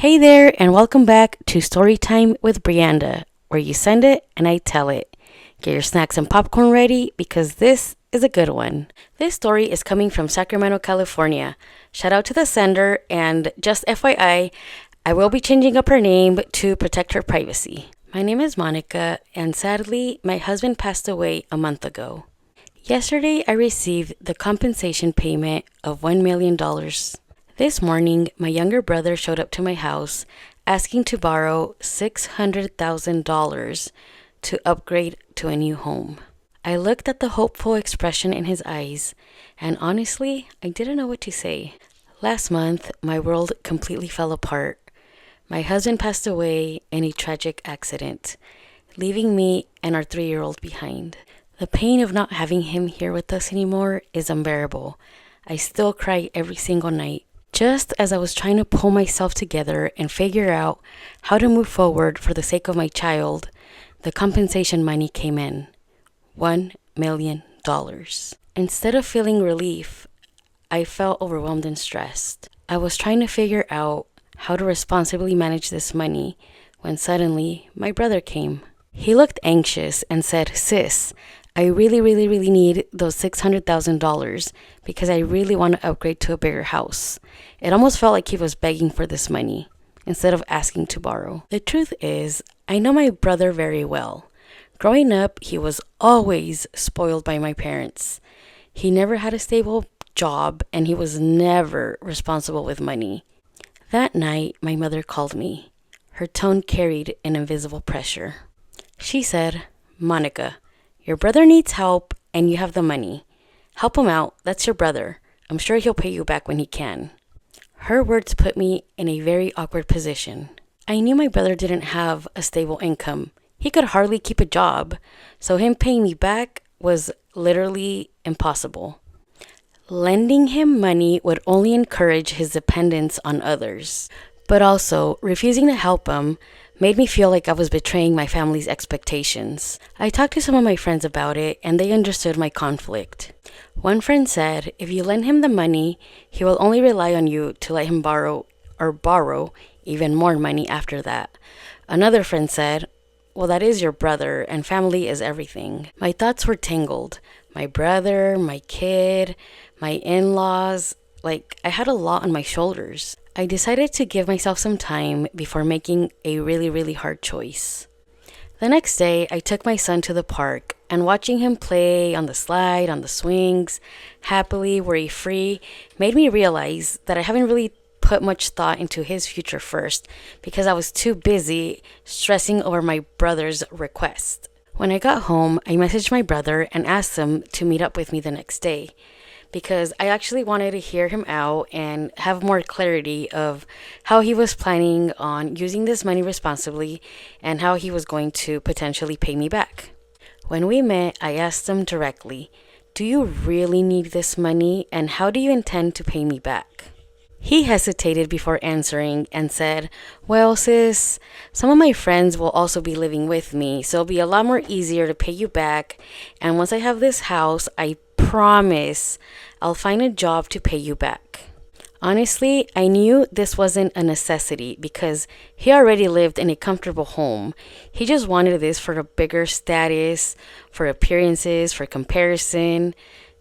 Hey there, and welcome back to Storytime with Brianda, where you send it and I tell it. Get your snacks and popcorn ready because this is a good one. This story is coming from Sacramento, California. Shout out to the sender, and just FYI, I will be changing up her name to protect her privacy. My name is Monica, and sadly, my husband passed away a month ago. Yesterday, I received the compensation payment of $1 million. This morning, my younger brother showed up to my house asking to borrow $600,000 to upgrade to a new home. I looked at the hopeful expression in his eyes, and honestly, I didn't know what to say. Last month, my world completely fell apart. My husband passed away in a tragic accident, leaving me and our 3-year-old behind. The pain of not having him here with us anymore is unbearable. I still cry every single night. Just as I was trying to pull myself together and figure out how to move forward for the sake of my child, the compensation money came in. $1 million. Instead of feeling relief, I felt overwhelmed and stressed. I was trying to figure out how to responsibly manage this money when suddenly my brother came. He looked anxious and said, "Sis, I really need those $600,000 because I really want to upgrade to a bigger house." It almost felt like he was begging for this money instead of asking to borrow. The truth is, I know my brother very well. Growing up, he was always spoiled by my parents. He never had a stable job and he was never responsible with money. That night, my mother called me. Her tone carried an invisible pressure. She said, "Monica, your brother needs help and you have the money. Help him out, that's your brother. I'm sure he'll pay you back when he can." Her words put me in a very awkward position. I knew my brother didn't have a stable income. He could hardly keep a job, so him paying me back was literally impossible. Lending him money would only encourage his dependence on others. But also, refusing to help him made me feel like I was betraying my family's expectations. I talked to some of my friends about it, and they understood my conflict. One friend said, if you lend him the money, he will only rely on you to let him borrow even more money after that. Another friend said, well, that is your brother, and family is everything. My thoughts were tangled. My brother, my kid, my in-laws, I had a lot on my shoulders. I decided to give myself some time before making a really hard choice. The next day, I took my son to the park, and watching him play on the slide, on the swings, happily, worry-free, made me realize that I haven't really put much thought into his future first because I was too busy stressing over my brother's request. When I got home, I messaged my brother and asked him to meet up with me the next day, because I actually wanted to hear him out and have more clarity of how he was planning on using this money responsibly and how he was going to potentially pay me back. When we met, I asked him directly, "Do you really need this money, and how do you intend to pay me back?" He hesitated before answering and said, "Well, sis, some of my friends will also be living with me, so it'll be a lot more easier to pay you back, and once I have this house, I promise I'll find a job to pay you back." Honestly, I knew this wasn't a necessity because he already lived in a comfortable home. He just wanted this for a bigger status, for appearances, for comparison,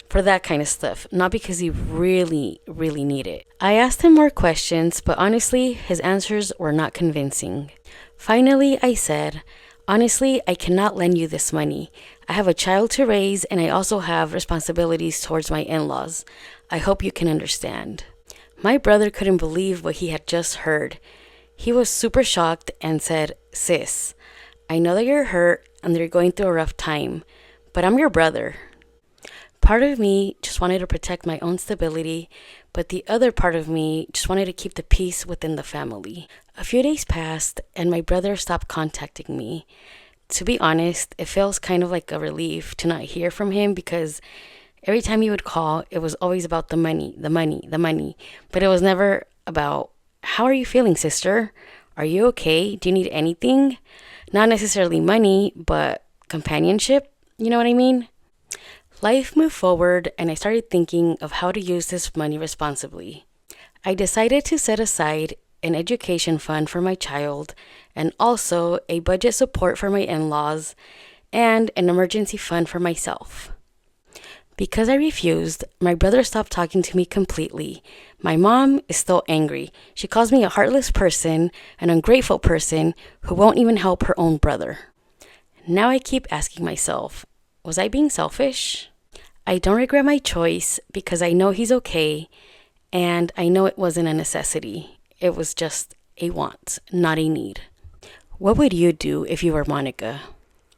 for that kind of stuff, not because he really needed it. I asked him more questions, but honestly, his answers were not convincing. Finally, I said, "Honestly, I cannot lend you this money. I have a child to raise and I also have responsibilities towards my in-laws. I hope you can understand." My brother couldn't believe what he had just heard. He was super shocked and said, "Sis, I know that you're hurt and that you're going through a rough time, but I'm your brother." Part of me just wanted to protect my own stability, but the other part of me just wanted to keep the peace within the family. A few days passed and my brother stopped contacting me. To be honest, it feels kind of like a relief to not hear from him because every time he would call, it was always about the money. But it was never about, "How are you feeling, sister? Are you okay? Do you need anything?" Not necessarily money, but companionship. You know what I mean? Life moved forward and I started thinking of how to use this money responsibly. I decided to set aside an education fund for my child, and also a budget support for my in-laws, and an emergency fund for myself. Because I refused, my brother stopped talking to me completely. My mom is still angry. She calls me a heartless person, an ungrateful person who won't even help her own brother. Now I keep asking myself, was I being selfish? I don't regret my choice because I know he's okay, and I know it wasn't a necessity. It was just a want, not a need. What would you do if you were Monica?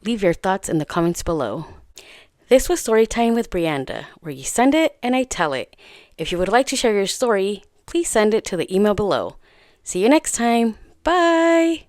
Leave your thoughts in the comments below. This was Storytime with Brianda, where you send it and I tell it. If you would like to share your story, please send it to the email below. See you next time. Bye!